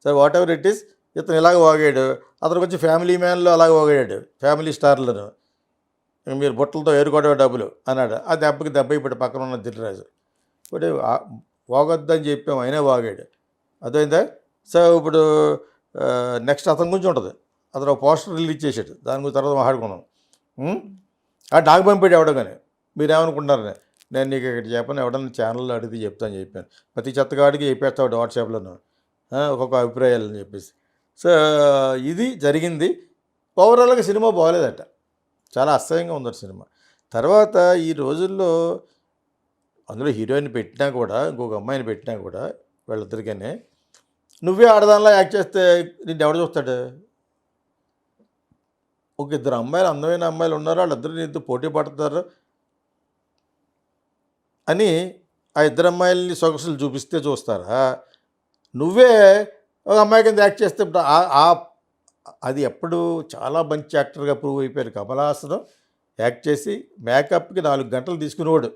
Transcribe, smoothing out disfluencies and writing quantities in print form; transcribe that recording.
సరే what ever it is, ఇతను ఇలాగ వాగాడు. అతనికి వచ్చి ఫ్యామిలీ మ్యాన్లో అలాగ వాగాడు, ఫ్యామిలీ స్టార్లను. మీరు బుట్టలతో ఏరుకోవడమే డబ్బులు అన్నాడు. ఆ దెబ్బకి దెబ్బ ఇప్పుడు పక్కన ఉన్న దిల్రాజు ఇప్పుడు వాగొద్దని చెప్పాం, అయినా వాగాడు. అర్థమైందా? సో ఇప్పుడు నెక్స్ట్ అతని గురించి ఉంటుంది. అతను ఒక పోస్టర్ రిలీజ్ చేశాడు, దాని గురించి తర్వాత మాట్లాడుకున్నాం. నాకు పంపాడు ఎవడో కానీ. మీరేమనుకుంటున్నారని నేను నీకు ఇక్కడ చెప్పను, ఎవడన్నా ఛానల్లో అడిగితే చెప్తాను చెప్పాను. ప్రతి చెత్తగాడికి చెప్పేస్తాడు వాట్సాప్లోను ఒక్కొక్క అభిప్రాయాలు అని చెప్పేసి. సో ఇది జరిగింది. ఓవరాల్గా సినిమా బాగోలేదట, చాలా అసహ్యంగా ఉందట సినిమా. తర్వాత ఈ రోజుల్లో అందులో హీరోయిన్ పెట్టినా కూడా, ఇంకొక అమ్మాయిని పెట్టినా కూడా, వీళ్ళిద్దరికనే నువ్వే ఆడదానిలా యాక్ట్ చేస్తే నిన్ను ఎవడు చూస్తాడు? ఒక ఇద్దరు అమ్మాయిలు, అందమైన అమ్మాయిలు ఉన్నారు, వాళ్ళిద్దరు నీతో పోటీ పడతారు అని ఆ ఇద్దరు అమ్మాయిలని సొగసులు చూపిస్తే చూస్తారా? నువ్వే ఒక అమ్మాయి కింద యాక్ట్ చేస్తే అది ఎప్పుడు చాలా మంచి యాక్టర్గా ప్రూవ్ అయిపోయారు కమల్ హాసన్. యాక్ట్ చేసి మేకప్కి 4 గంటలు తీసుకునేవాడు.